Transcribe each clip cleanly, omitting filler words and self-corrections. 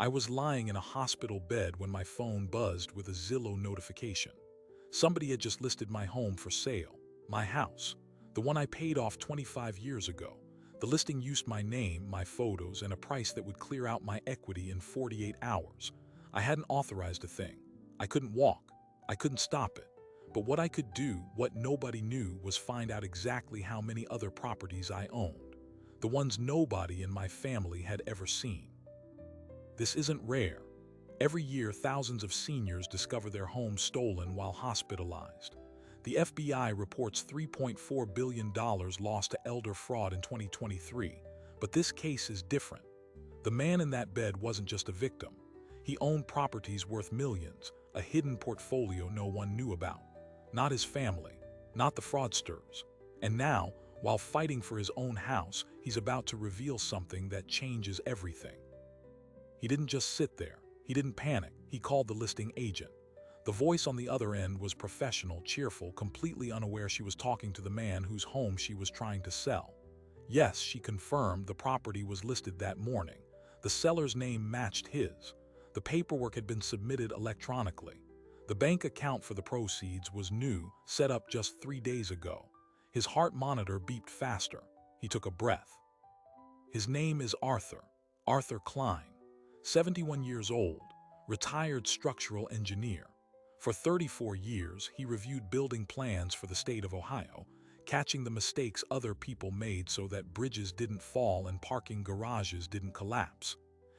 I was lying in a hospital bed when my phone buzzed with a Zillow notification. Somebody had just listed my home for sale, my house, the one I paid off 25 years ago. The listing used my name, my photos, and a price that would clear out my equity in 48 hours. I hadn't authorized a thing. I couldn't walk. I couldn't stop it. But what I could do, what nobody knew, was find out exactly how many other properties I owned, the ones nobody in my family had ever seen. This isn't rare. Every year, thousands of seniors discover their homes stolen while hospitalized. The FBI reports $3.4 billion lost to elder fraud in 2023, but this case is different. The man in that bed wasn't just a victim. He owned properties worth millions, a hidden portfolio no one knew about. Not his family, not the fraudsters. And now, while fighting for his own house, he's about to reveal something that changes everything. He didn't just sit there. He didn't panic. He called the listing agent. The voice on the other end was professional, cheerful, completely unaware she was talking to the man whose home she was trying to sell. Yes, she confirmed the property was listed that morning. The seller's name matched his. The paperwork had been submitted electronically. The bank account for the proceeds was new, set up just 3 days ago. His heart monitor beeped faster. He took a breath. His name is Arthur Klein. 71 years old, retired structural engineer. For 34 years, he reviewed building plans for the state of Ohio, catching the mistakes other people made so that bridges didn't fall and parking garages didn't collapse.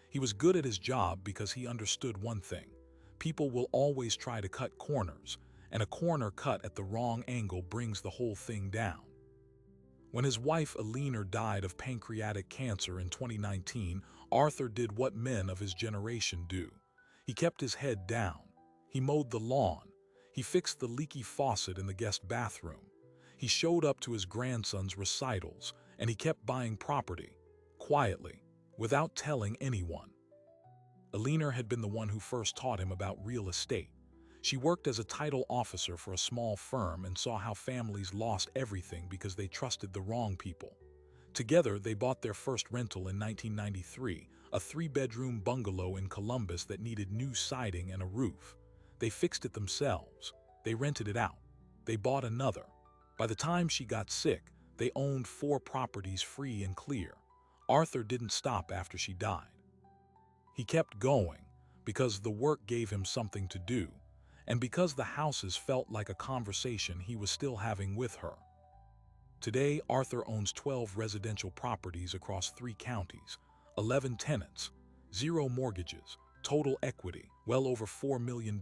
He was good at his job because he understood one thing: people will always try to cut corners, and a corner cut at the wrong angle brings the whole thing down. When his wife Eleanor died of pancreatic cancer in 2019, Arthur did what men of his generation do. He kept his head down. He mowed the lawn. He fixed the leaky faucet in the guest bathroom. He showed up to his grandson's recitals, and he kept buying property, quietly, without telling anyone. Eleanor had been the one who first taught him about real estate. She worked as a title officer for a small firm and saw how families lost everything because they trusted the wrong people. Together, they bought their first rental in 1993, a 3-bedroom bungalow in Columbus that needed new siding and a roof. They fixed it themselves. They rented it out. They bought another. By the time she got sick, they owned 4 properties free and clear. Arthur didn't stop after she died. He kept going because the work gave him something to do, and because the houses felt like a conversation he was still having with her. Today, Arthur owns 12 residential properties across 3 counties, 11 tenants, 0 mortgages, total equity, well over $4 million.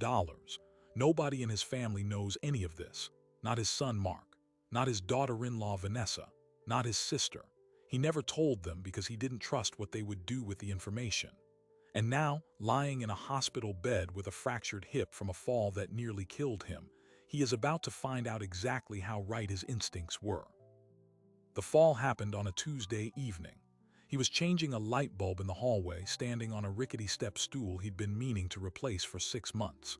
Nobody in his family knows any of this. Not his son Mark, not his daughter-in-law Vanessa, not his sister. He never told them because he didn't trust what they would do with the information. And now, lying in a hospital bed with a fractured hip from a fall that nearly killed him, he is about to find out exactly how right his instincts were. The fall happened on a Tuesday evening. He was changing a light bulb in the hallway, standing on a rickety step stool he'd been meaning to replace for 6 months.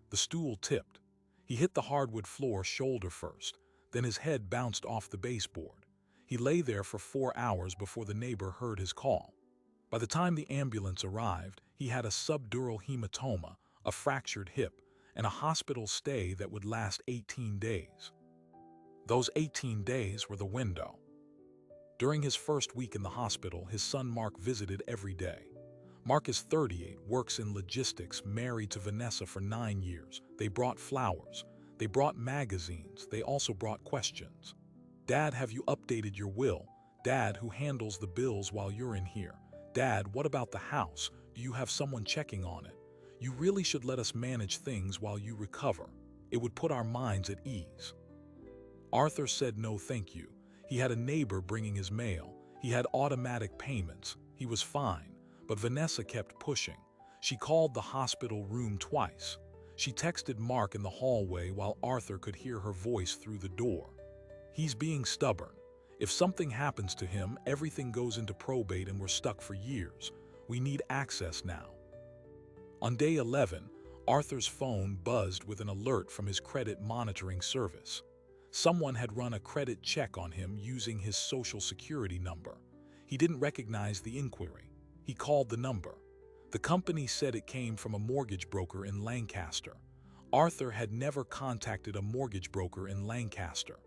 The stool tipped. He hit the hardwood floor shoulder first, then his head bounced off the baseboard. He lay there for 4 hours before the neighbor heard his call. By the time the ambulance arrived, he had a subdural hematoma, a fractured hip, and a hospital stay that would last 18 days. Those 18 days were the window. During his first week in the hospital, his son Mark visited every day. Mark is 38, works in logistics, married to Vanessa for 9 years. They brought flowers. They brought magazines. They also brought questions. Dad, have you updated your will? Dad, who handles the bills while you're in here? Dad, what about the house? Do you have someone checking on it? You really should let us manage things while you recover. It would put our minds at ease. Arthur said no thank you. He had a neighbor bringing his mail. He had automatic payments. He was fine. But Vanessa kept pushing. She called the hospital room twice. She texted Mark in the hallway while Arthur could hear her voice through the door. He's being stubborn. If something happens to him, everything goes into probate and we're stuck for years. We need access now. On day 11, Arthur's phone buzzed with an alert from his credit monitoring service. Someone had run a credit check on him using his social security number. He didn't recognize the inquiry. He called the number. The company said it came from a mortgage broker in Lancaster. Arthur had never contacted a mortgage broker in Lancaster.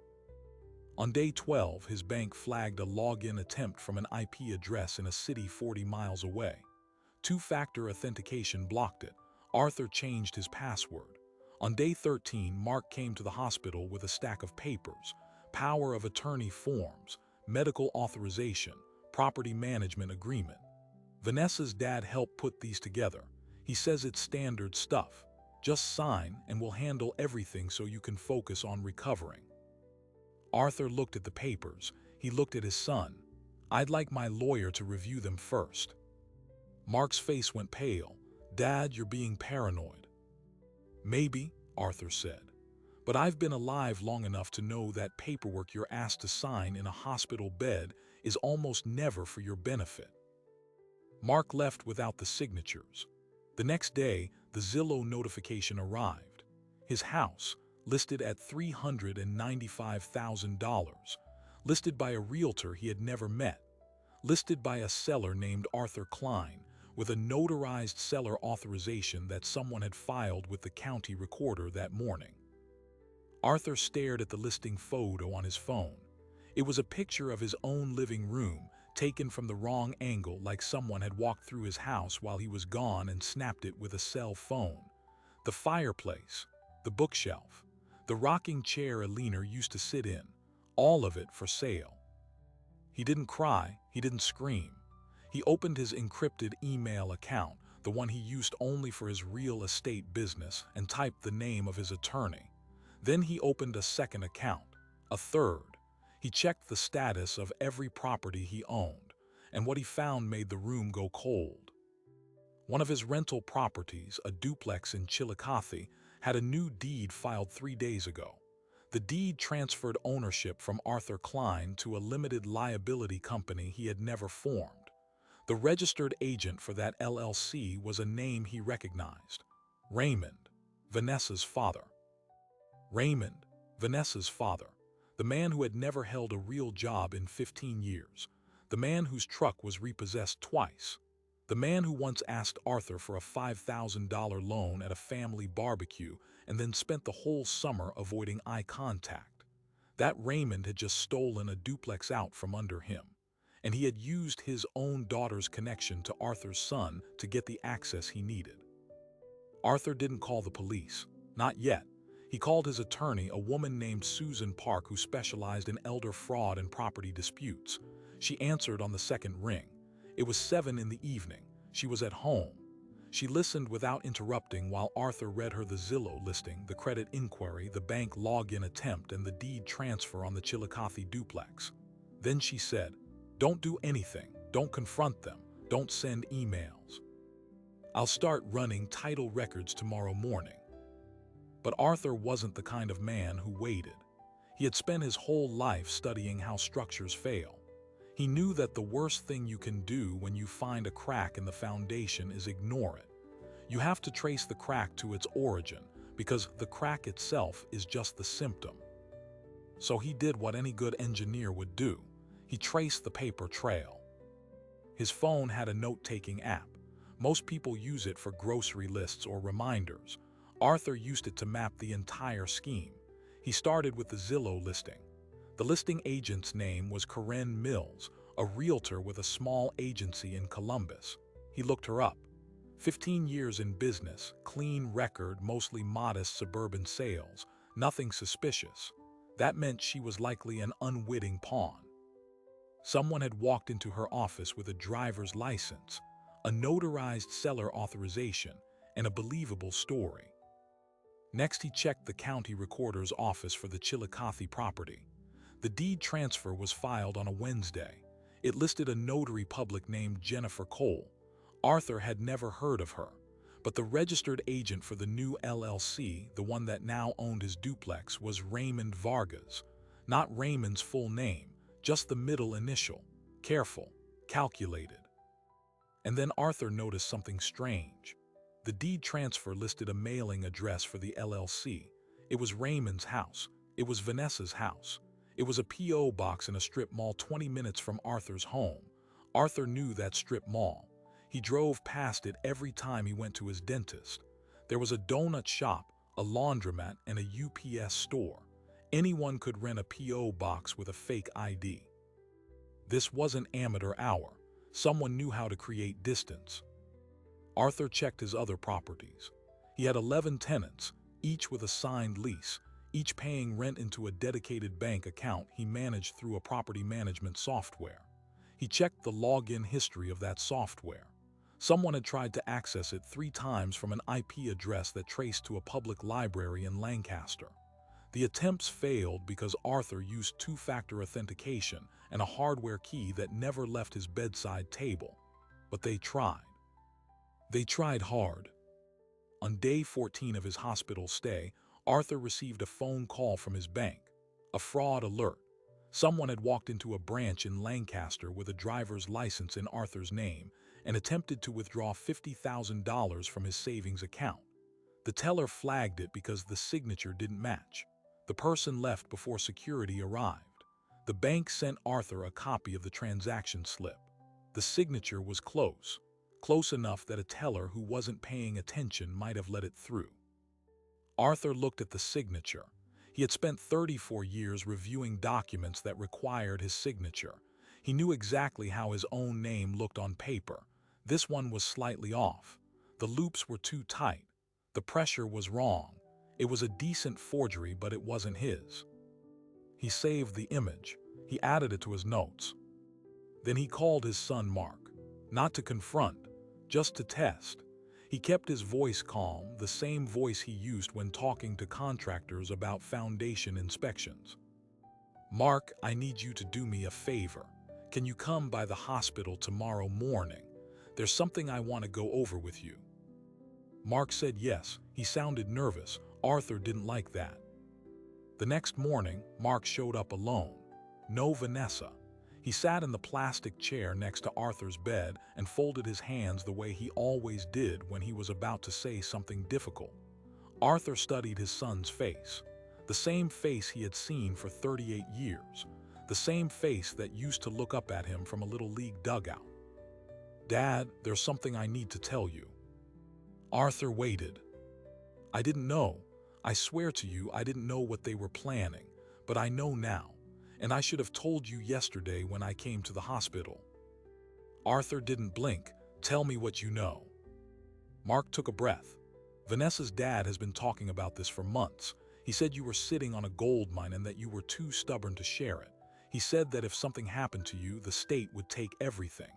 On day 12, his bank flagged a login attempt from an IP address in a city 40 miles away. Two-factor authentication blocked it. Arthur changed his password. On day 13, Mark came to the hospital with a stack of papers: power of attorney forms, medical authorization, property management agreement. Vanessa's dad helped put these together. He says it's standard stuff. Just sign and we'll handle everything so you can focus on recovering. Arthur looked at the papers. He looked at his son. I'd like my lawyer to review them first. Mark's face went pale. Dad, you're being paranoid. Maybe, Arthur said. But I've been alive long enough to know that paperwork you're asked to sign in a hospital bed is almost never for your benefit. Mark left without the signatures. The next day, the Zillow notification arrived. His house, listed at $395,000, listed by a realtor he had never met, listed by a seller named Arthur Klein, with a notarized seller authorization that someone had filed with the county recorder that morning. Arthur stared at the listing photo on his phone. It was a picture of his own living room, taken from the wrong angle, like someone had walked through his house while he was gone and snapped it with a cell phone. The fireplace, the bookshelf, the rocking chair Alina used to sit in, all of it for sale. He didn't cry, he didn't scream. He opened his encrypted email account, the one he used only for his real estate business, and typed the name of his attorney. Then he opened a second account, a third. He checked the status of every property he owned, and what he found made the room go cold. One of his rental properties, a duplex in Chillicothe, had a new deed filed 3 days ago. The deed transferred ownership from Arthur Klein to a limited liability company he had never formed. The registered agent for that LLC was a name he recognized: Raymond, Vanessa's father. Raymond, Vanessa's father. The man who had never held a real job in 15 years. The man whose truck was repossessed twice. The man who once asked Arthur for a $5,000 loan at a family barbecue and then spent the whole summer avoiding eye contact. That Raymond had just stolen a duplex out from under him, and he had used his own daughter's connection to Arthur's son to get the access he needed. Arthur didn't call the police. Not yet. He called his attorney, a woman named Susan Park, who specialized in elder fraud and property disputes. She answered on the second ring. It was 7 in the evening. She was at home. She listened without interrupting while Arthur read her the Zillow listing, the credit inquiry, the bank login attempt, and the deed transfer on the Chillicothe duplex. Then she said, "Don't do anything. Don't confront them. Don't send emails. I'll start running title records tomorrow morning." But Arthur wasn't the kind of man who waited. He had spent his whole life studying how structures fail. He knew that the worst thing you can do when you find a crack in the foundation is ignore it. You have to trace the crack to its origin, because the crack itself is just the symptom. So he did what any good engineer would do. He traced the paper trail. His phone had a note-taking app. Most people use it for grocery lists or reminders. Arthur used it to map the entire scheme. He started with the Zillow listing. The listing agent's name was Karen Mills, a realtor with a small agency in Columbus. He looked her up. 15 years in business, clean record, mostly modest suburban sales, nothing suspicious. That meant she was likely an unwitting pawn. Someone had walked into her office with a driver's license, a notarized seller authorization, and a believable story. Next, he checked the county recorder's office for the Chillicothe property. The deed transfer was filed on a Wednesday. It listed a notary public named Jennifer Cole. Arthur had never heard of her, but the registered agent for the new LLC, the one that now owned his duplex, was Raymond Vargas. Not Raymond's full name, just the middle initial. Careful, calculated. And then Arthur noticed something strange. The deed transfer listed a mailing address for the LLC. It was Raymond's house. It was Vanessa's house. It was a P.O. box in a strip mall 20 minutes from Arthur's home. Arthur knew that strip mall. He drove past it every time he went to his dentist. There was a donut shop, a laundromat, and a UPS store. Anyone could rent a P.O. box with a fake ID. This wasn't amateur hour. Someone knew how to create distance. Arthur checked his other properties. He had 11 tenants, each with a signed lease, each paying rent into a dedicated bank account he managed through a property management software. He checked the login history of that software. Someone had tried to access it 3 times from an IP address that traced to a public library in Lancaster. The attempts failed because Arthur used two-factor authentication and a hardware key that never left his bedside table. But they tried. They tried hard. On day 14 of his hospital stay, Arthur received a phone call from his bank. A fraud alert. Someone had walked into a branch in Lancaster with a driver's license in Arthur's name and attempted to withdraw $50,000 from his savings account. The teller flagged it because the signature didn't match. The person left before security arrived. The bank sent Arthur a copy of the transaction slip. The signature was close enough that a teller who wasn't paying attention might have let it through. Arthur looked at the signature. He had spent 34 years reviewing documents that required his signature. He knew exactly how his own name looked on paper. This one was slightly off. The loops were too tight. The pressure was wrong. It was a decent forgery, but it wasn't his. He saved the image. He added it to his notes. Then he called his son Mark, not to confront, just to test. He kept his voice calm, the same voice he used when talking to contractors about foundation inspections. "Mark, I need you to do me a favor. Can you come by the hospital tomorrow morning? There's something I want to go over with you." Mark said yes. He sounded nervous. Arthur didn't like that. The next morning, Mark showed up alone. No Vanessa. He sat in the plastic chair next to Arthur's bed and folded his hands the way he always did when he was about to say something difficult. Arthur studied his son's face. The same face he had seen for 38 years. The same face that used to look up at him from a little league dugout. "Dad, there's something I need to tell you." Arthur waited. "I didn't know. I swear to you I didn't know what they were planning, but I know now. And I should have told you yesterday when I came to the hospital." Arthur didn't blink. "Tell me what you know." Mark took a breath. "Vanessa's dad has been talking about this for months. He said you were sitting on a gold mine and that you were too stubborn to share it. He said that if something happened to you, the state would take everything.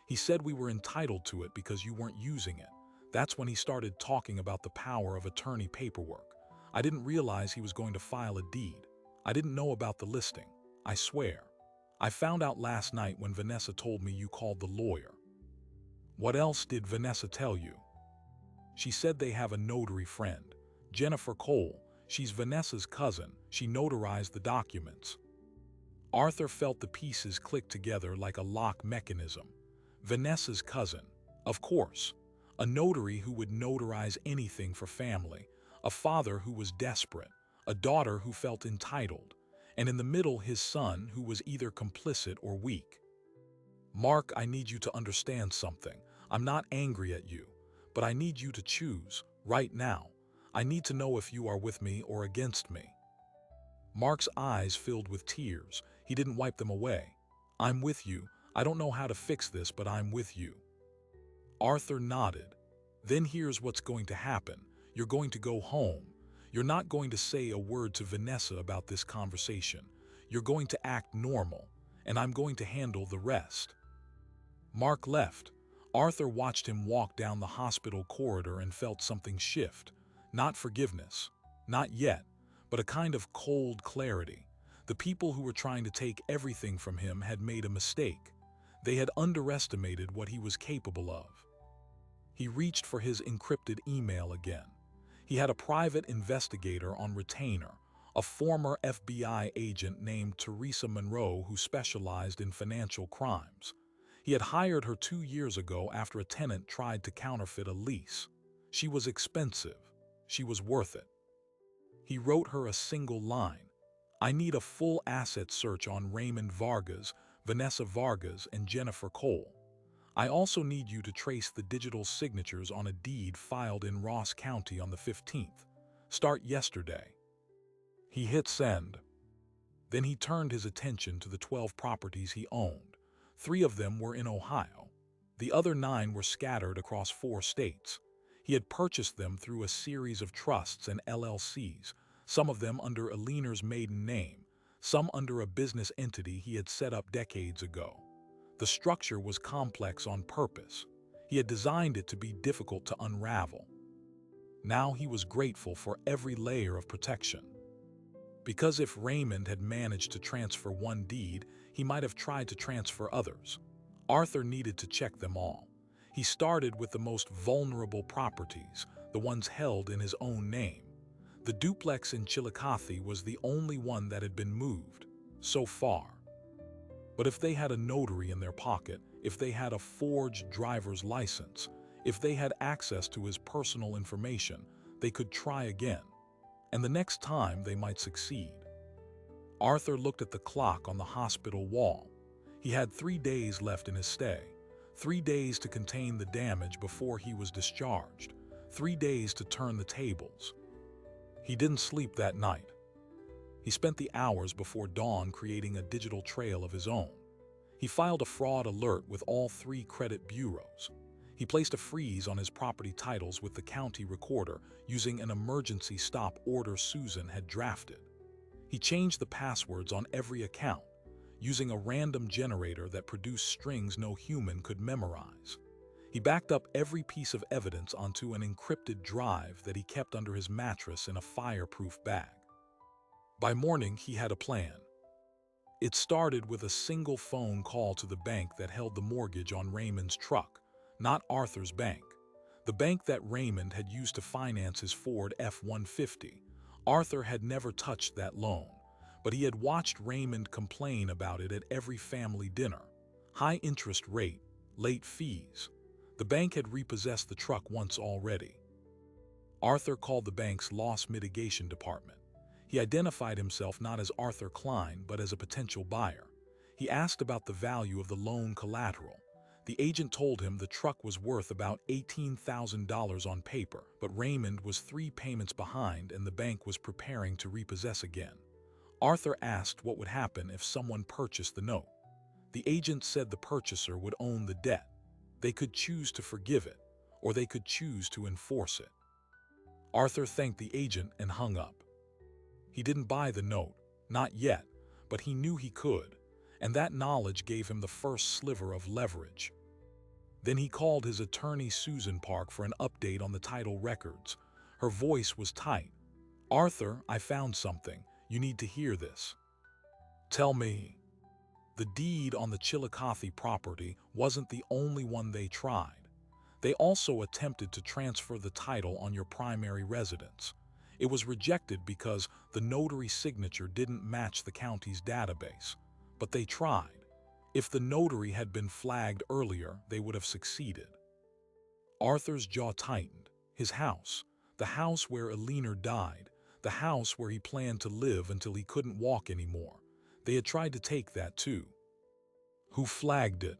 He said we were entitled to it because you weren't using it. That's when he started talking about the power of attorney paperwork. I didn't realize he was going to file a deed. I didn't know about the listing. I swear. I found out last night when Vanessa told me you called the lawyer." "What else did Vanessa tell you?" "She said they have a notary friend, Jennifer Cole. She's Vanessa's cousin. She notarized the documents." Arthur felt the pieces click together like a lock mechanism. Vanessa's cousin. Of course. A notary who would notarize anything for family. A father who was desperate. A daughter who felt entitled. And in the middle, his son, who was either complicit or weak. "Mark, I need you to understand something. I'm not angry at you, but I need you to choose, right now. I need to know if you are with me or against me." Mark's eyes filled with tears. He didn't wipe them away. "I'm with you. I don't know how to fix this, but I'm with you." Arthur nodded. "Then here's what's going to happen. You're going to go home. You're not going to say a word to Vanessa about this conversation. You're going to act normal, and I'm going to handle the rest." Mark left. Arthur watched him walk down the hospital corridor and felt something shift. Not forgiveness. Not yet, but a kind of cold clarity. The people who were trying to take everything from him had made a mistake. They had underestimated what he was capable of. He reached for his encrypted email again. He had a private investigator on retainer, a former FBI agent named Teresa Monroe who specialized in financial crimes. He had hired her 2 years ago after a tenant tried to counterfeit a lease. She was expensive. She was worth it. He wrote her a single line. "I need a full asset search on Raymond Vargas, Vanessa Vargas, and Jennifer Cole. I also need you to trace the digital signatures on a deed filed in Ross County on the 15th. Start yesterday. He hit send. Then he turned his attention to the 12 properties he owned. 3 of them were in Ohio. The other 9 were scattered across 4 states. He had purchased them through a series of trusts and LLCs, some of them under a liener's maiden name, some under a business entity he had set up decades ago. The structure was complex on purpose. He had designed it to be difficult to unravel. Now he was grateful for every layer of protection. Because if Raymond had managed to transfer one deed, he might have tried to transfer others. Arthur needed to check them all. He started with the most vulnerable properties, the ones held in his own name. The duplex in Chillicothe was the only one that had been moved, so far. But if they had a notary in their pocket, if they had a forged driver's license, if they had access to his personal information, they could try again. And the next time they might succeed. Arthur looked at the clock on the hospital wall. He had 3 days left in his stay, 3 days to contain the damage before he was discharged, 3 days to turn the tables. He didn't sleep that night. He spent the hours before dawn creating a digital trail of his own. He filed a fraud alert with all 3 credit bureaus. He placed a freeze on his property titles with the county recorder using an emergency stop order Susan had drafted. He changed the passwords on every account, using a random generator that produced strings no human could memorize. He backed up every piece of evidence onto an encrypted drive that he kept under his mattress in a fireproof bag. By morning, he had a plan. It started with a single phone call to the bank that held the mortgage on Raymond's truck, not Arthur's bank. The bank that Raymond had used to finance his Ford F-150. Arthur had never touched that loan, but he had watched Raymond complain about it at every family dinner. High interest rate, late fees. The bank had repossessed the truck once already. Arthur called the bank's loss mitigation department. He identified himself not as Arthur Klein, but as a potential buyer. He asked about the value of the loan collateral. The agent told him the truck was worth about $18,000 on paper, but Raymond was 3 payments behind and the bank was preparing to repossess again. Arthur asked what would happen if someone purchased the note. The agent said the purchaser would own the debt. They could choose to forgive it, or they could choose to enforce it. Arthur thanked the agent and hung up. He didn't buy the note, not yet, but he knew he could, and that knowledge gave him the first sliver of leverage. Then he called his attorney Susan Park for an update on the title records. Her voice was tight. "Arthur, I found something. You need to hear this." "Tell me." The deed on the Chillicothe property wasn't the only one they tried. They also attempted to transfer the title on your primary residence. It was rejected because the notary signature didn't match the county's database. But they tried. If the notary had been flagged earlier, they would have succeeded. Arthur's jaw tightened. His house, the house where a liener died, the house where he planned to live until he couldn't walk anymore. They had tried to take that too. Who flagged it?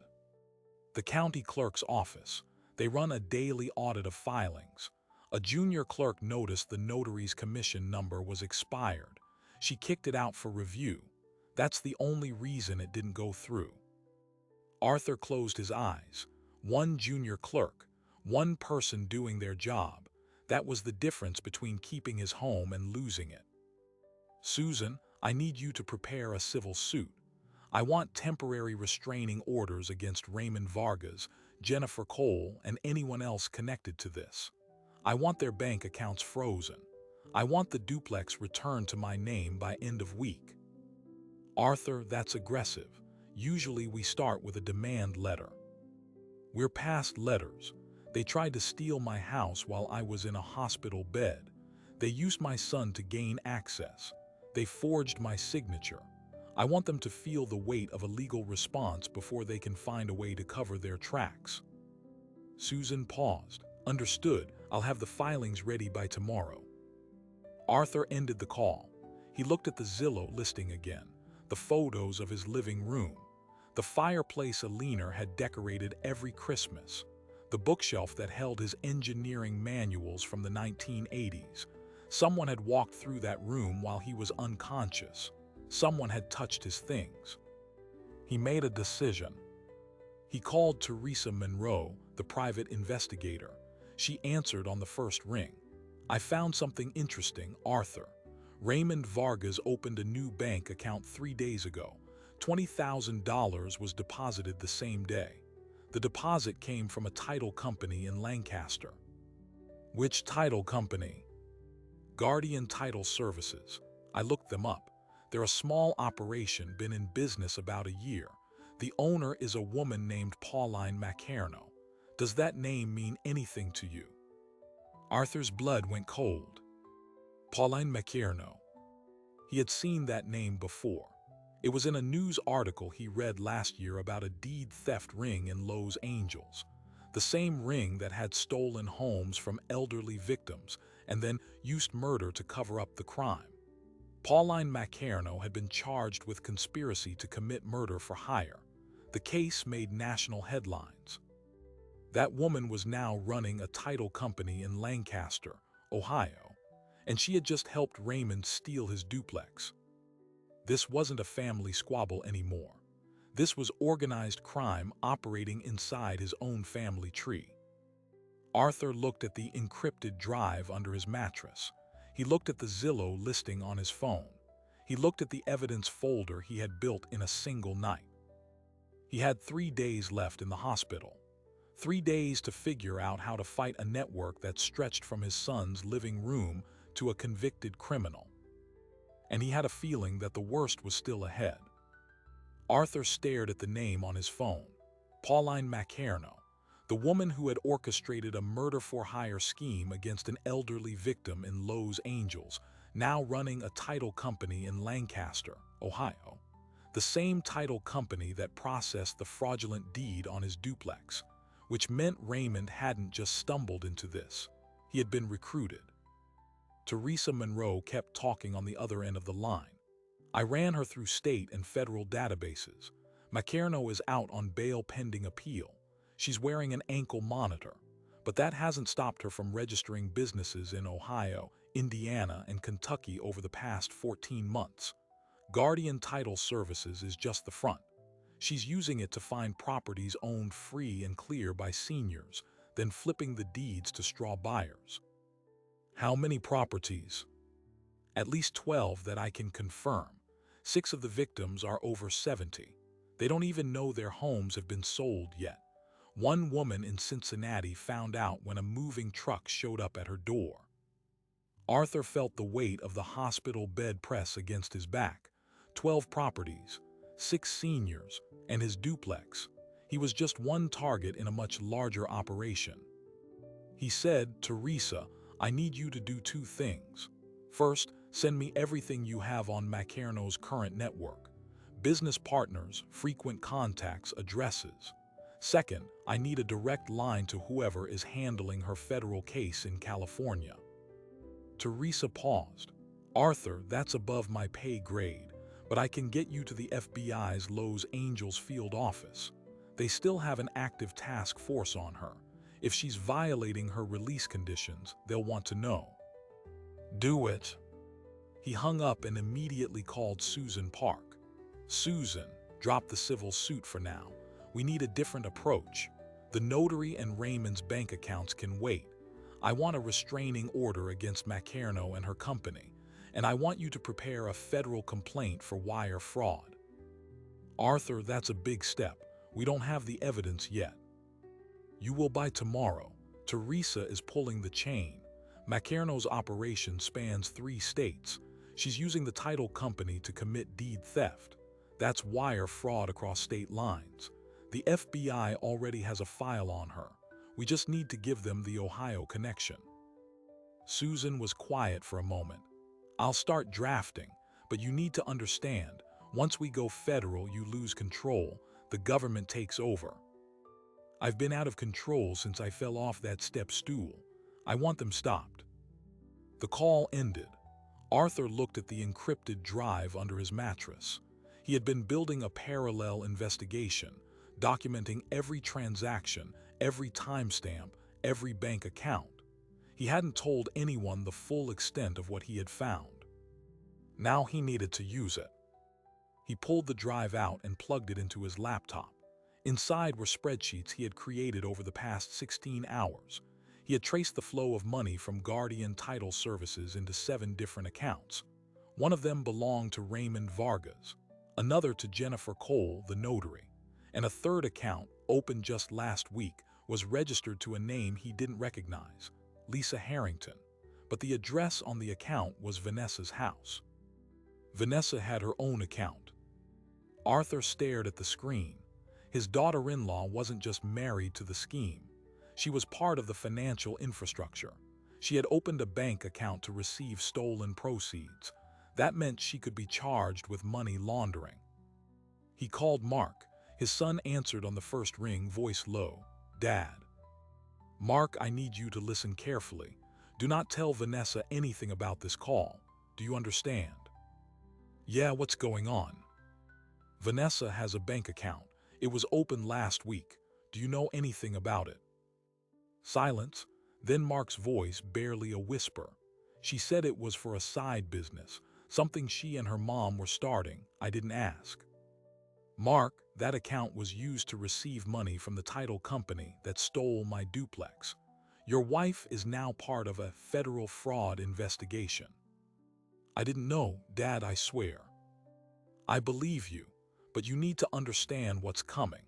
The county clerk's office. They run a daily audit of filings. A junior clerk noticed the notary's commission number was expired. She kicked it out for review. That's the only reason it didn't go through. Arthur closed his eyes. One junior clerk, one person doing their job. That was the difference between keeping his home and losing it. "Susan, I need you to prepare a civil suit. I want temporary restraining orders against Raymond Vargas, Jennifer Cole, and anyone else connected to this. I want their bank accounts frozen. I want the duplex returned to my name by end of week." "Arthur, that's aggressive. Usually we start with a demand letter." "We're past letters. They tried to steal my house while I was in a hospital bed. They used my son to gain access. They forged my signature. I want them to feel the weight of a legal response before they can find a way to cover their tracks." Susan paused. "Understood. I'll have the filings ready by tomorrow." Arthur ended the call. He looked at the Zillow listing again, the photos of his living room. The fireplace Aliner had decorated every Christmas. The bookshelf that held his engineering manuals from the 1980s. Someone had walked through that room while he was unconscious. Someone had touched his things. He made a decision. He called Teresa Monroe, the private investigator. She answered on the first ring. "I found something interesting, Arthur. Raymond Vargas opened a new bank account 3 days ago. $20,000 was deposited the same day. The deposit came from a title company in Lancaster." "Which title company?" "Guardian Title Services. I looked them up. They're a small operation, been in business about a year. The owner is a woman named Pauline Macarno. Does that name mean anything to you?" Arthur's blood went cold. Pauline Macarno. He had seen that name before. It was in a news article he read last year about a deed theft ring in Los Angeles. The same ring that had stolen homes from elderly victims and then used murder to cover up the crime. Pauline Macarno had been charged with conspiracy to commit murder for hire. The case made national headlines. That woman was now running a title company in Lancaster, Ohio, and she had just helped Raymond steal his duplex. This wasn't a family squabble anymore. This was organized crime operating inside his own family tree. Arthur looked at the encrypted drive under his mattress. He looked at the Zillow listing on his phone. He looked at the evidence folder he had built in a single night. He had 3 days left in the hospital. 3 days to figure out how to fight a network that stretched from his son's living room to a convicted criminal. And he had a feeling that the worst was still ahead. Arthur stared at the name on his phone. Pauline Macarno, the woman who had orchestrated a murder-for-hire scheme against an elderly victim in Los Angeles, now running a title company in Lancaster, Ohio. The same title company that processed the fraudulent deed on his duplex, which meant Raymond hadn't just stumbled into this. He had been recruited. Teresa Monroe kept talking on the other end of the line. "I ran her through state and federal databases. Macarno is out on bail pending appeal. She's wearing an ankle monitor, but that hasn't stopped her from registering businesses in Ohio, Indiana, and Kentucky over the past 14 months. Guardian Title Services is just the front. She's using it to find properties owned free and clear by seniors, then flipping the deeds to straw buyers." "How many properties?" "At least 12 that I can confirm. 6 of the victims are over 70. They don't even know their homes have been sold yet. One woman in Cincinnati found out when a moving truck showed up at her door." Arthur felt the weight of the hospital bed press against his back. 12 properties, 6 seniors, and his duplex. He was just one target in a much larger operation. He said, "Teresa, I need you to do 2 things. First, send me everything you have on Macarno's current network. Business partners, frequent contacts, addresses. Second, I need a direct line to whoever is handling her federal case in California." Teresa paused. "Arthur, that's above my pay grade, but I can get you to the FBI's Los Angeles field office. They still have an active task force on her. If she's violating her release conditions, they'll want to know." "Do it." He hung up and immediately called Susan Park. "Susan, drop the civil suit for now. We need a different approach. The notary and Raymond's bank accounts can wait. I want a restraining order against Macarno and her company, and I want you to prepare a federal complaint for wire fraud." "Arthur, that's a big step. We don't have the evidence yet." "You will by tomorrow. Teresa is pulling the chain. Macarno's operation spans 3 states. She's using the title company to commit deed theft. That's wire fraud across state lines. The FBI already has a file on her. We just need to give them the Ohio connection." Susan was quiet for a moment. "I'll start drafting, but you need to understand, once we go federal, you lose control. The government takes over. I've been out of control since I fell off that step stool. I want them stopped." The call ended. Arthur looked at the encrypted drive under his mattress. He had been building a parallel investigation, documenting every transaction, every timestamp, every bank account. He hadn't told anyone the full extent of what he had found. Now he needed to use it. He pulled the drive out and plugged it into his laptop. Inside were spreadsheets he had created over the past 16 hours. He had traced the flow of money from Guardian Title Services into 7 different accounts. One of them belonged to Raymond Vargas, another to Jennifer Cole, the notary, and a third account, opened just last week, was registered to a name he didn't recognize, Lisa Harrington, but the address on the account was Vanessa's house. Vanessa had her own account. Arthur stared at the screen. His daughter-in-law wasn't just married to the scheme. She was part of the financial infrastructure. She had opened a bank account to receive stolen proceeds. That meant she could be charged with money laundering. He called Mark. His son answered on the first ring, voice low. "Dad." "Mark, I need you to listen carefully. Do not tell Vanessa anything about this call. Do you understand?" "Yeah, what's going on?" "Vanessa has a bank account. It was opened last week. Do you know anything about it?" Silence, then Mark's voice, barely a whisper. "She said it was for a side business, something she and her mom were starting. I didn't ask." "Mark, that account was used to receive money from the title company that stole my duplex. Your wife is now part of a federal fraud investigation." "I didn't know, Dad, I swear." "I believe you, but you need to understand what's coming.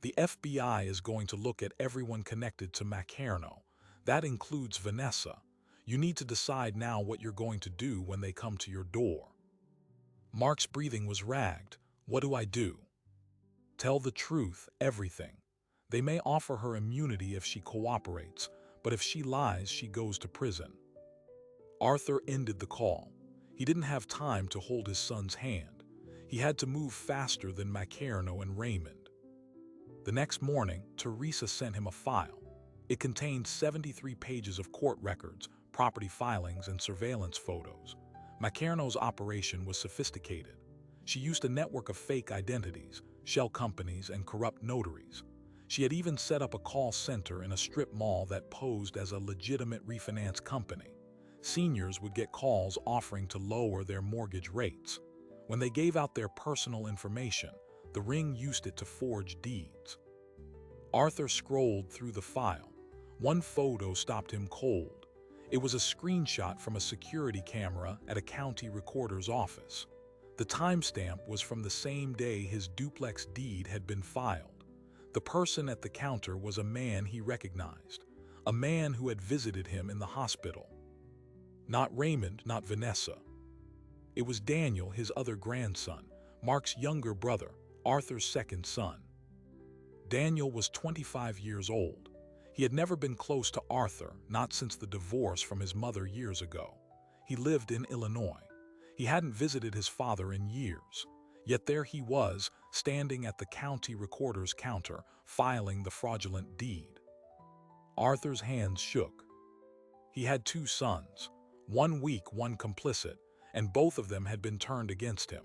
The FBI is going to look at everyone connected to Macarno. That includes Vanessa. You need to decide now what you're going to do when they come to your door." Mark's breathing was ragged. "What do I do?" "Tell the truth, everything. They may offer her immunity if she cooperates, but if she lies, she goes to prison." Arthur ended the call. He didn't have time to hold his son's hand. He had to move faster than Macarno and Raymond. The next morning, Teresa sent him a file. It contained 73 pages of court records, property filings, and surveillance photos. Macarno's operation was sophisticated. She used a network of fake identities, shell companies, and corrupt notaries. She had even set up a call center in a strip mall that posed as a legitimate refinance company. Seniors would get calls offering to lower their mortgage rates. When they gave out their personal information, the ring used it to forge deeds. Arthur scrolled through the file. One photo stopped him cold. It was a screenshot from a security camera at a county recorder's office. The timestamp was from the same day his duplex deed had been filed. The person at the counter was a man he recognized, a man who had visited him in the hospital. Not Raymond, not Vanessa. It was Daniel, his other grandson, Mark's younger brother, Arthur's second son. Daniel was 25 years old. He had never been close to Arthur, not since the divorce from his mother years ago. He lived in Illinois. He hadn't visited his father in years. Yet there he was, standing at the county recorder's counter, filing the fraudulent deed. Arthur's hands shook. He had 2 sons, one weak, one complicit, and both of them had been turned against him.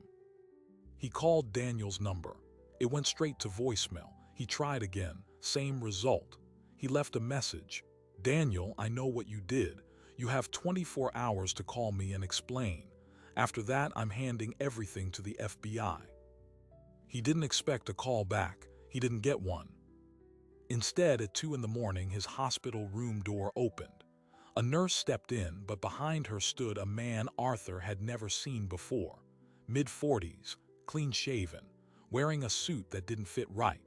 He called Daniel's number. It went straight to voicemail. He tried again, same result. He left a message. "Daniel, I know what you did. You have 24 hours to call me and explain. After that, I'm handing everything to the FBI." He didn't expect a call back. He didn't get one. Instead, at 2 in the morning, his hospital room door opened. A nurse stepped in, but behind her stood a man Arthur had never seen before. Mid-40s, clean-shaven, wearing a suit that didn't fit right.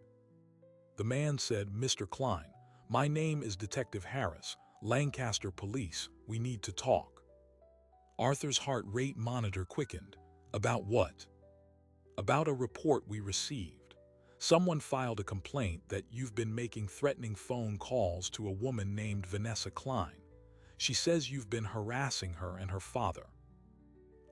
The man said, "Mr. Klein, my name is Detective Harris, Lancaster Police. We need to talk." Arthur's heart rate monitor quickened. "About what?" "About a report we received. Someone filed a complaint that you've been making threatening phone calls to a woman named Vanessa Klein. She says you've been harassing her and her father."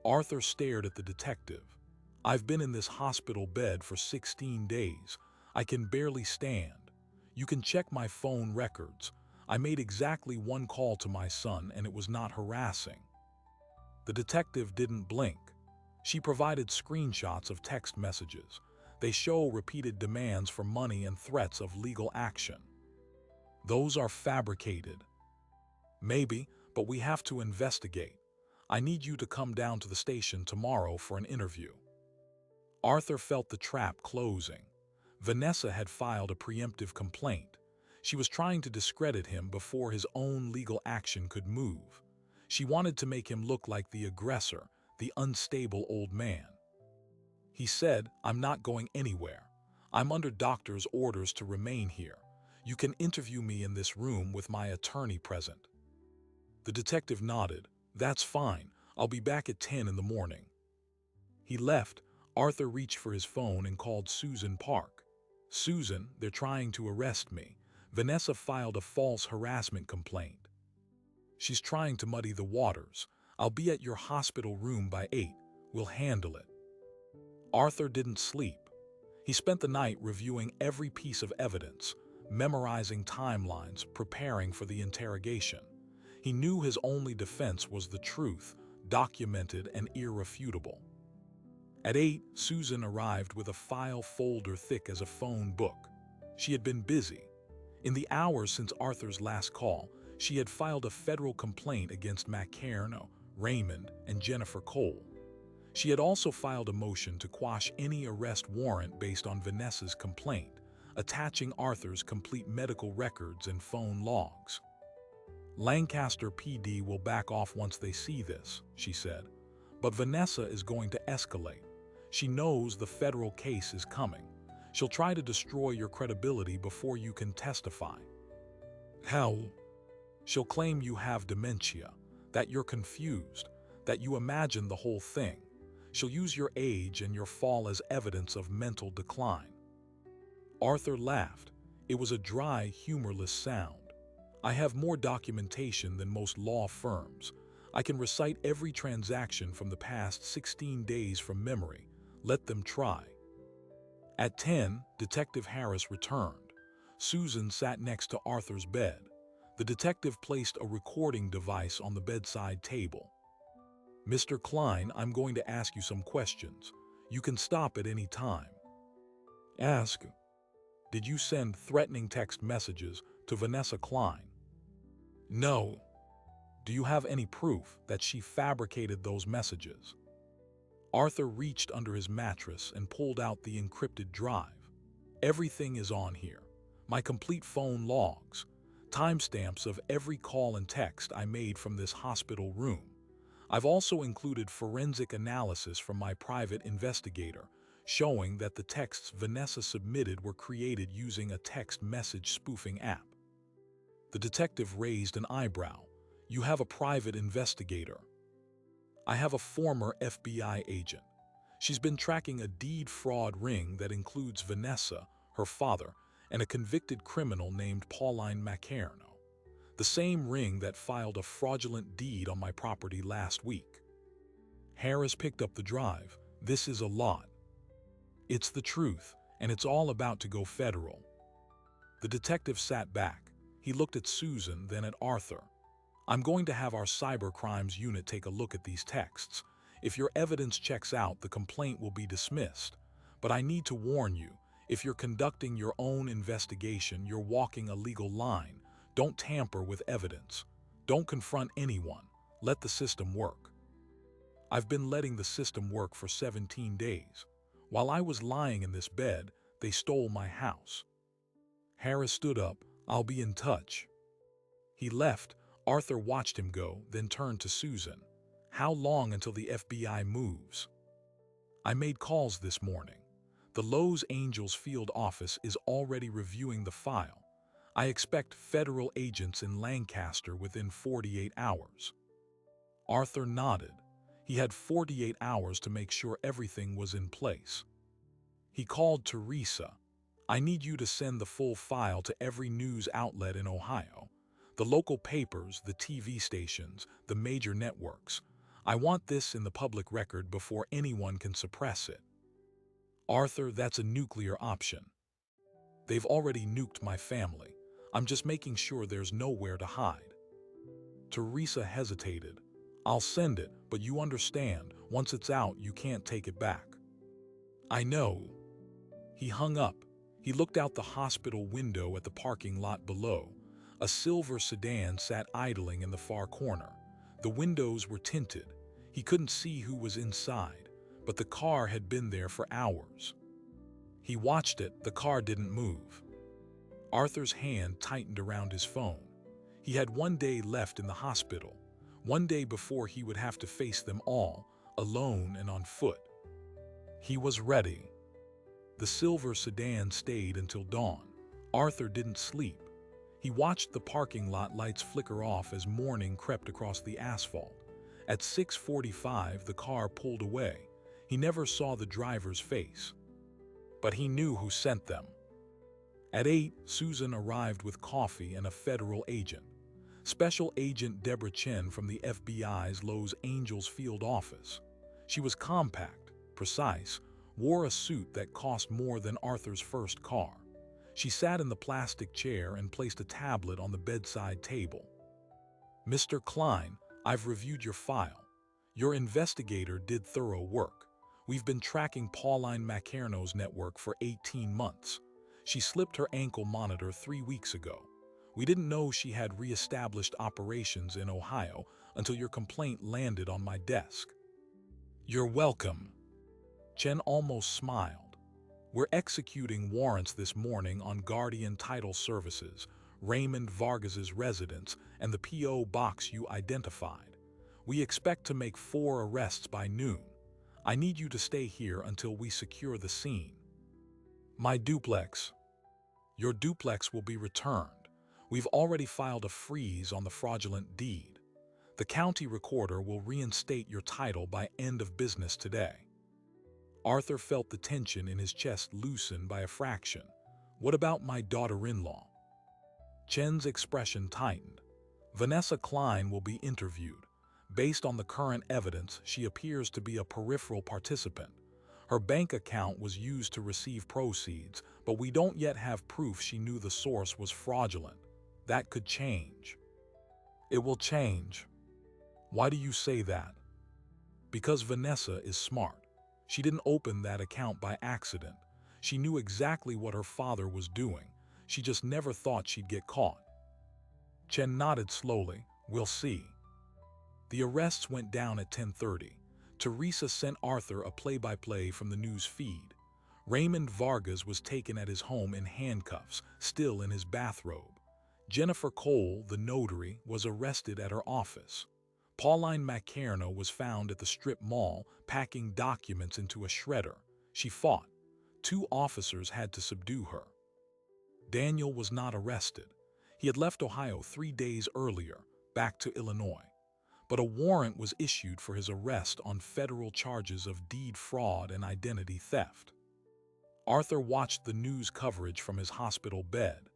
Arthur stared at the detective. "I've been in this hospital bed for 16 days. I can barely stand. You can check my phone records. I made exactly 1 call to my son, and it was not harassing." The detective didn't blink. She provided screenshots of text messages. They show repeated demands for money and threats of legal action. Those are fabricated. Maybe, but we have to investigate. I need you to come down to the station tomorrow for an interview. Arthur felt the trap closing. Vanessa had filed a preemptive complaint. She was trying to discredit him before his own legal action could move. She wanted to make him look like the aggressor, the unstable old man. He said, "I'm not going anywhere. I'm under doctor's orders to remain here. You can interview me in this room with my attorney present." The detective nodded. "That's fine. I'll be back at 10 in the morning." He left. Arthur reached for his phone and called Susan Park. "Susan, they're trying to arrest me. Vanessa filed a false harassment complaint. She's trying to muddy the waters. I'll be at your hospital room by 8. We'll handle it." Arthur didn't sleep. He spent the night reviewing every piece of evidence, memorizing timelines, preparing for the interrogation. He knew his only defense was the truth, documented and irrefutable. At 8, Susan arrived with a file folder thick as a phone book. She had been busy. In the hours since Arthur's last call, she had filed a federal complaint against McCairn, Raymond, and Jennifer Cole. She had also filed a motion to quash any arrest warrant based on Vanessa's complaint, attaching Arthur's complete medical records and phone logs. "Lancaster PD will back off once they see this," she said. "But Vanessa is going to escalate. She knows the federal case is coming. She'll try to destroy your credibility before you can testify." "How?" "She'll claim you have dementia, that you're confused, that you imagine the whole thing. She'll use your age and your fall as evidence of mental decline." Arthur laughed. It was a dry, humorless sound. "I have more documentation than most law firms. I can recite every transaction from the past 16 days from memory. Let them try." At 10, Detective Harris returned. Susan sat next to Arthur's bed. The detective placed a recording device on the bedside table. "Mr. Klein, I'm going to ask you some questions. You can stop at any time." "Ask." "Did you send threatening text messages to Vanessa Klein?" "No." "Do you have any proof that she fabricated those messages?" Arthur reached under his mattress and pulled out the encrypted drive. "Everything is on here. My complete phone logs, timestamps of every call and text I made from this hospital room. I've also included forensic analysis from my private investigator, showing that the texts Vanessa submitted were created using a text message spoofing app." The detective raised an eyebrow. "You have a private investigator?" "I have a former FBI agent. She's been tracking a deed fraud ring that includes Vanessa, her father, and a convicted criminal named Pauline McCairn. The same ring that filed a fraudulent deed on my property last week." Harris picked up the drive. "This is a lot. It's the truth, and it's all about to go federal." The detective sat back. He looked at Susan, then at Arthur. "I'm going to have our cybercrimes unit take a look at these texts. If your evidence checks out, the complaint will be dismissed. But I need to warn you, if you're conducting your own investigation, you're walking a legal line. Don't tamper with evidence. Don't confront anyone. Let the system work." "I've been letting the system work for 17 days. While I was lying in this bed, they stole my house." Harris stood up. "I'll be in touch." He left. Arthur watched him go, then turned to Susan. "How long until the FBI moves?" "I made calls this morning. The Los Angeles field office is already reviewing the file. I expect federal agents in Lancaster within 48 hours." Arthur nodded. He had 48 hours to make sure everything was in place. He called Teresa. "I need you to send the full file to every news outlet in Ohio. The local papers, the TV stations, the major networks. I want this in the public record before anyone can suppress it." "Arthur, that's a nuclear option. They've already nuked my family. I'm just making sure there's nowhere to hide." Teresa hesitated. "I'll send it, but you understand, Once it's out, you can't take it back. I know. He hung up. He looked out the hospital window at the parking lot below. A silver sedan sat idling in the far corner. The windows were tinted. He couldn't see who was inside, but the car had been there for hours. He watched it. The car didn't move. Arthur's hand tightened around his phone. He had one day left in the hospital, one day before he would have to face them all, alone and on foot. He was ready. The silver sedan stayed until dawn. Arthur didn't sleep. He watched the parking lot lights flicker off as morning crept across the asphalt. At 6:45, the car pulled away. He never saw the driver's face, but he knew who sent them. At 8, Susan arrived with coffee and a federal agent. Special Agent Deborah Chen from the FBI's Los Angeles field office. She was compact, precise, wore a suit that cost more than Arthur's first car. She sat in the plastic chair and placed a tablet on the bedside table. "Mr. Klein, I've reviewed your file. Your investigator did thorough work. We've been tracking Pauline Macarno's network for 18 months. She slipped her ankle monitor 3 weeks ago. We didn't know she had re-established operations in Ohio until your complaint landed on my desk." "You're welcome." Chen almost smiled. "We're executing warrants this morning on Guardian Title Services, Raymond Vargas's residence, and the P.O. box you identified. We expect to make 4 arrests by noon. I need you to stay here until we secure the scene." "My duplex." "Your duplex will be returned. We've already filed a freeze on the fraudulent deed. The county recorder will reinstate your title by end of business today." Arthur felt the tension in his chest loosen by a fraction. "What about my daughter-in-law?" Chen's expression tightened. "Vanessa Klein will be interviewed. Based on the current evidence, she appears to be a peripheral participant. Her bank account was used to receive proceeds, but we don't yet have proof she knew the source was fraudulent. That could change." "It will change." "Why do you say that?" "Because Vanessa is smart. She didn't open that account by accident. She knew exactly what her father was doing. She just never thought she'd get caught." Chen nodded slowly. "We'll see." The arrests went down at 10:30. Teresa sent Arthur a play-by-play from the news feed. Raymond Vargas was taken at his home in handcuffs, still in his bathrobe. Jennifer Cole, the notary, was arrested at her office. Pauline Macarno was found at the strip mall, packing documents into a shredder. She fought. 2 officers had to subdue her. Daniel was not arrested. He had left Ohio 3 days earlier, back to Illinois. But a warrant was issued for his arrest on federal charges of deed fraud and identity theft. Arthur watched the news coverage from his hospital bed.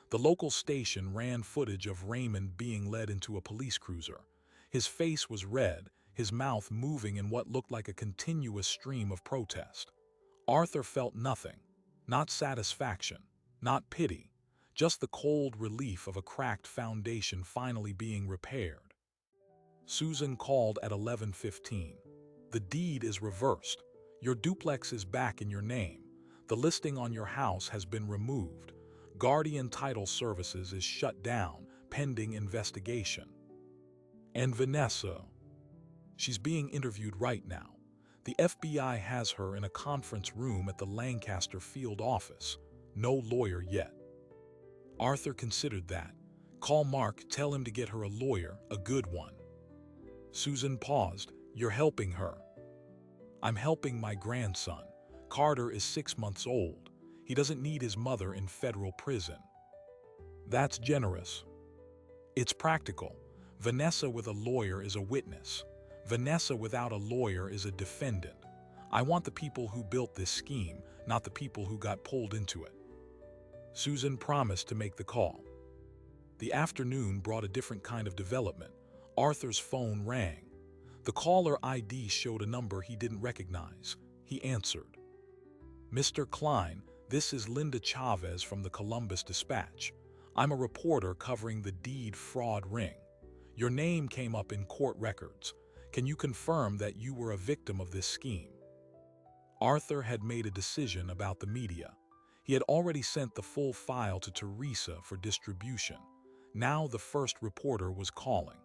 The local station ran footage of Raymond being led into a police cruiser. His face was red, his mouth moving in what looked like a continuous stream of protest. Arthur felt nothing, not satisfaction, not pity, just the cold relief of a cracked foundation finally being repaired. Susan called at 11:15. "The deed is reversed. Your duplex is back in your name. The listing on your house has been removed. Guardian Title Services is shut down, pending investigation." "And Vanessa?" "She's being interviewed right now. The FBI has her in a conference room at the Lancaster field office. No lawyer yet." Arthur considered that. "Call Mark, tell him to get her a lawyer, a good one." Susan paused. "You're helping her." "I'm helping my grandson. Carter is 6 months old. He doesn't need his mother in federal prison." "That's generous." "It's practical. Vanessa with a lawyer is a witness. Vanessa without a lawyer is a defendant. I want the people who built this scheme, not the people who got pulled into it." Susan promised to make the call. The afternoon brought a different kind of development. Arthur's phone rang. The caller ID showed a number he didn't recognize. He answered. "Mr. Klein, this is Linda Chavez from the Columbus Dispatch. I'm a reporter covering the deed fraud ring. Your name came up in court records. Can you confirm that you were a victim of this scheme?" Arthur had made a decision about the media. He had already sent the full file to Teresa for distribution. Now the first reporter was calling.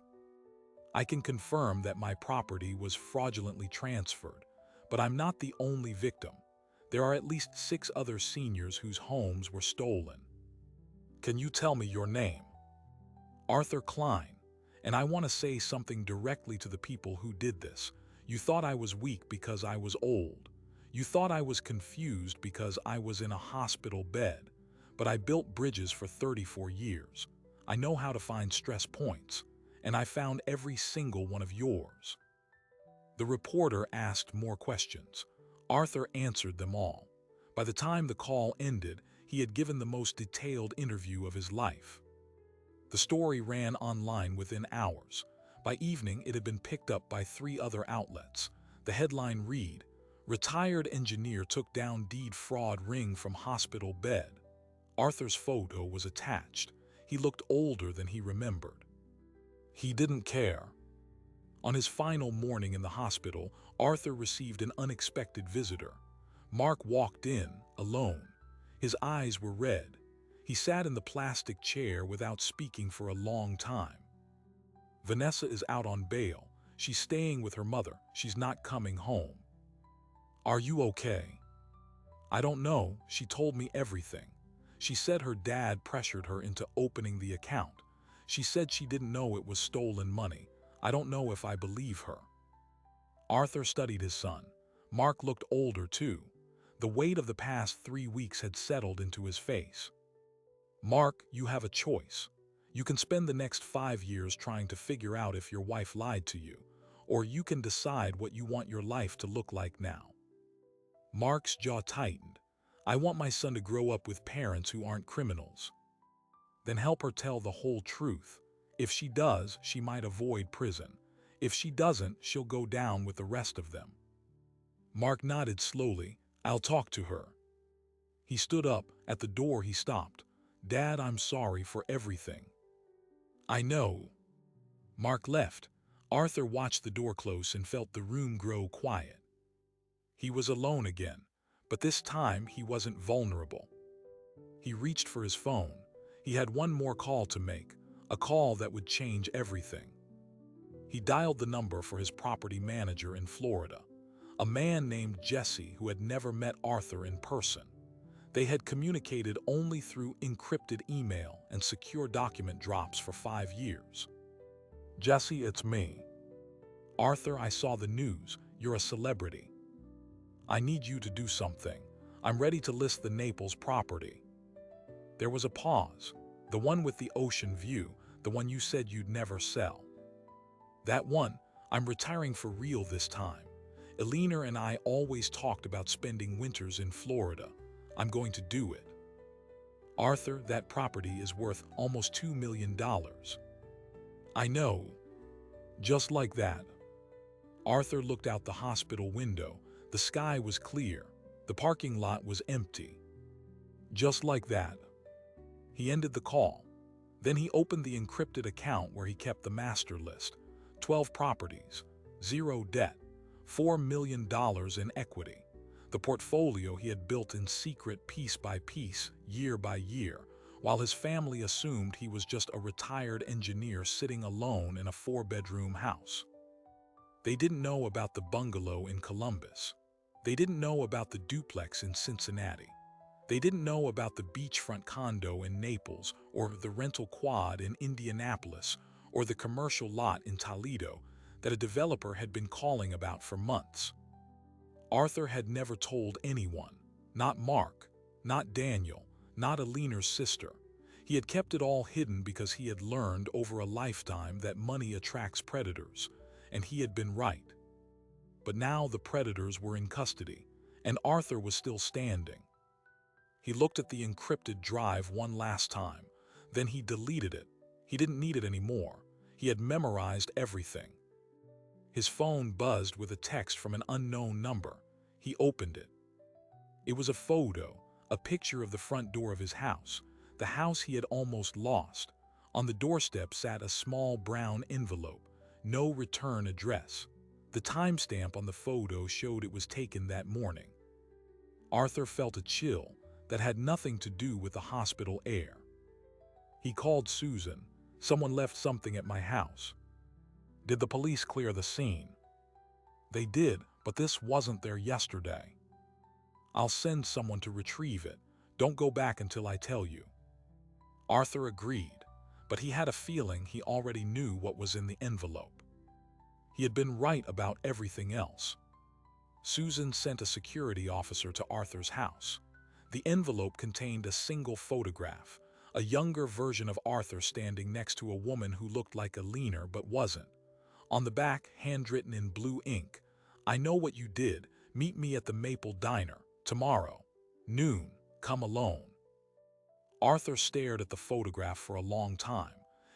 "I can confirm that my property was fraudulently transferred, but I'm not the only victim. There are at least 6 other seniors whose homes were stolen." "Can you tell me your name?" "Arthur Klein, and I want to say something directly to the people who did this. You thought I was weak because I was old. You thought I was confused because I was in a hospital bed. But I built bridges for 34 years. I know how to find stress points, and I found every single one of yours." The reporter asked more questions. Arthur answered them all. By the time the call ended, he had given the most detailed interview of his life. The story ran online within hours. By evening, it had been picked up by 3 other outlets. The headline read, "Retired engineer took down deed fraud ring from hospital bed." Arthur's photo was attached. He looked older than he remembered. He didn't care. On his final morning in the hospital, Arthur received an unexpected visitor. Mark walked in, alone. His eyes were red. He sat in the plastic chair without speaking for a long time. "Vanessa is out on bail. She's staying with her mother. She's not coming home." "Are you okay?" "I don't know. She told me everything. She said her dad pressured her into opening the account. She said she didn't know it was stolen money. I don't know if I believe her." Arthur studied his son. Mark looked older too. The weight of the past 3 weeks had settled into his face. "Mark, you have a choice. You can spend the next 5 years trying to figure out if your wife lied to you, or you can decide what you want your life to look like now." Mark's jaw tightened. "I want my son to grow up with parents who aren't criminals." "Then help her tell the whole truth. If she does, she might avoid prison. If she doesn't, she'll go down with the rest of them." Mark nodded slowly. "I'll talk to her." He stood up. At the door he stopped. "Dad, I'm sorry for everything." "I know." Mark left. Arthur watched the door close and felt the room grow quiet. He was alone again, but this time he wasn't vulnerable. He reached for his phone. He had one more call to make, a call that would change everything. He dialed the number for his property manager in Florida, a man named Jesse who had never met Arthur in person. They had communicated only through encrypted email and secure document drops for 5 years. "Jesse, it's me." "Arthur, I saw the news. You're a celebrity. I need you to do something. I'm ready to list the Naples property." There was a pause. "The one with the ocean view, the one you said you'd never sell." "That one. I'm retiring for real this time. Elena and I always talked about spending winters in Florida. I'm going to do it." "Arthur, that property is worth almost $2 million. "I know." Just like that. Arthur looked out the hospital window. The sky was clear. The parking lot was empty. Just like that. He ended the call. Then he opened the encrypted account where he kept the master list. 12 properties, 0 debt, $4 million in equity. The portfolio he had built in secret piece by piece, year by year, while his family assumed he was just a retired engineer sitting alone in a 4-bedroom house. They didn't know about the bungalow in Columbus. They didn't know about the duplex in Cincinnati. They didn't know about the beachfront condo in Naples, or the rental quad in Indianapolis, or the commercial lot in Toledo that a developer had been calling about for months. Arthur had never told anyone, not Mark, not Daniel, not Elena's sister. He had kept it all hidden because he had learned over a lifetime that money attracts predators, and he had been right. But now the predators were in custody, and Arthur was still standing. He looked at the encrypted drive one last time, then he deleted it. He didn't need it anymore. He had memorized everything. His phone buzzed with a text from an unknown number. He opened it. It was a photo, a picture of the front door of his house, the house he had almost lost. On the doorstep sat a small brown envelope, no return address. The timestamp on the photo showed it was taken that morning. Arthur felt a chill that had nothing to do with the hospital air. He called Susan. "Someone left something at my house." "Did the police clear the scene?" "They did, but this wasn't there yesterday." "I'll send someone to retrieve it. Don't go back until I tell you." Arthur agreed, but he had a feeling he already knew what was in the envelope. He had been right about everything else. Susan sent a security officer to Arthur's house. The envelope contained a single photograph, a younger version of Arthur standing next to a woman who looked like a leaner but wasn't. On the back, handwritten in blue ink, "I know what you did. Meet me at the Maple Diner, tomorrow, noon. Come alone." Arthur stared at the photograph for a long time.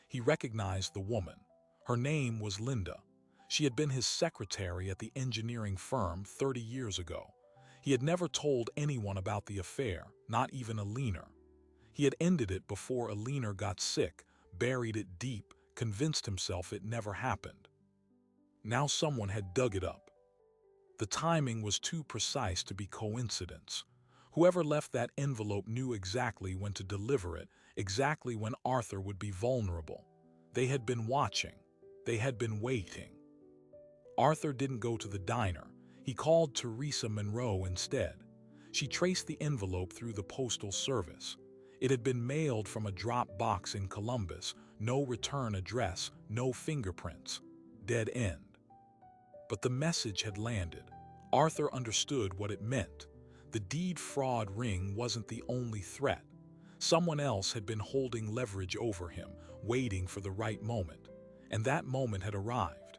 He recognized the woman. Her name was Linda. She had been his secretary at the engineering firm 30 years ago. He had never told anyone about the affair, not even Alina. He had ended it before Alina got sick, buried it deep, convinced himself it never happened. Now someone had dug it up. The timing was too precise to be coincidence. Whoever left that envelope knew exactly when to deliver it, exactly when Arthur would be vulnerable. They had been watching. They had been waiting. Arthur didn't go to the diner. He called Teresa Monroe instead. She traced the envelope through the postal service. It had been mailed from a drop box in Columbus. No return address, no fingerprints. Dead end. But the message had landed. Arthur understood what it meant. The deed fraud ring wasn't the only threat. Someone else had been holding leverage over him, waiting for the right moment. And that moment had arrived.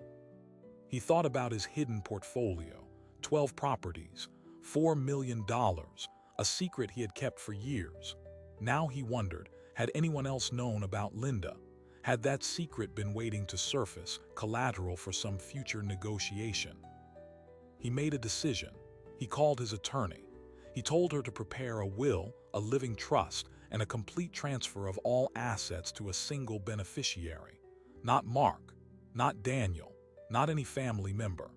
He thought about his hidden portfolio, 12 properties, $4 million, a secret he had kept for years. Now he wondered, had anyone else known about Linda? Had that secret been waiting to surface, collateral for some future negotiation? He made a decision. He called his attorney. He told her to prepare a will, a living trust, and a complete transfer of all assets to a single beneficiary. Not Mark, not Daniel, not any family member.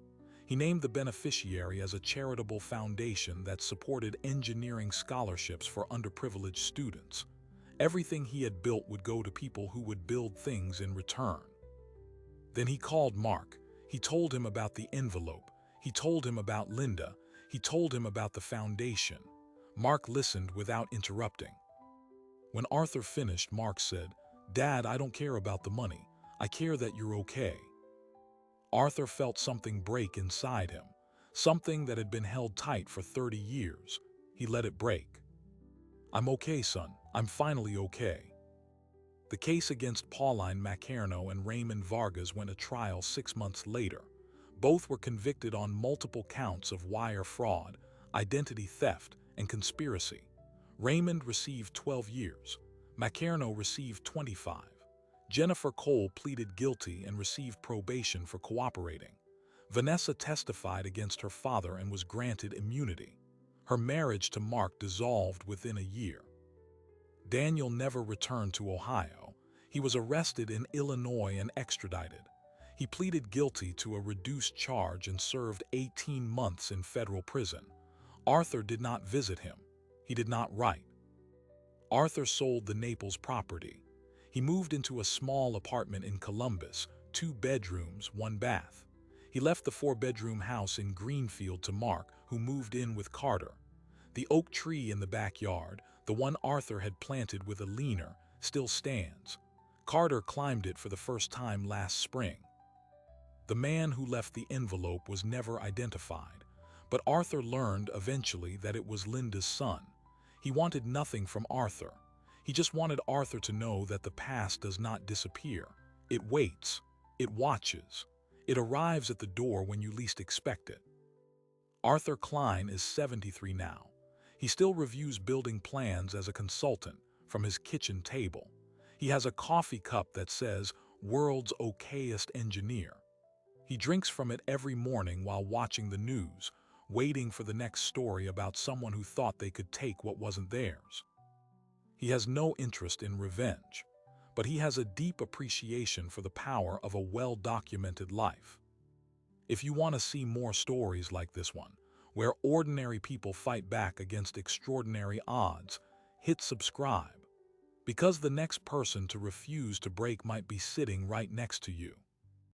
He named the beneficiary as a charitable foundation that supported engineering scholarships for underprivileged students. Everything he had built would go to people who would build things in return. Then he called Mark. He told him about the envelope. He told him about Linda. He told him about the foundation. Mark listened without interrupting. When Arthur finished, Mark said, "Dad, I don't care about the money. I care that you're okay." Arthur felt something break inside him, something that had been held tight for 30 years. He let it break. "I'm okay, son. I'm finally okay." The case against Pauline Macarno and Raymond Vargas went to trial 6 months later. Both were convicted on multiple counts of wire fraud, identity theft, and conspiracy. Raymond received 12 years. Macarno received 25. Jennifer Cole pleaded guilty and received probation for cooperating. Vanessa testified against her father and was granted immunity. Her marriage to Mark dissolved within a year. Daniel never returned to Ohio. He was arrested in Illinois and extradited. He pleaded guilty to a reduced charge and served 18 months in federal prison. Arthur did not visit him. He did not write. Arthur sold the Naples property. He moved into a small apartment in Columbus, 2 bedrooms, 1 bath. He left the 4-bedroom house in Greenfield to Mark, who moved in with Carter. The oak tree in the backyard, the one Arthur had planted with Alina, still stands. Carter climbed it for the first time last spring. The man who left the envelope was never identified, but Arthur learned eventually that it was Linda's son. He wanted nothing from Arthur. He just wanted Arthur to know that the past does not disappear. It waits. It watches. It arrives at the door when you least expect it. Arthur Klein is 73 now. He still reviews building plans as a consultant from his kitchen table. He has a coffee cup that says, "World's Okayest Engineer." He drinks from it every morning while watching the news, waiting for the next story about someone who thought they could take what wasn't theirs. He has no interest in revenge, but he has a deep appreciation for the power of a well-documented life. If you want to see more stories like this one, where ordinary people fight back against extraordinary odds, hit subscribe, because the next person to refuse to break might be sitting right next to you.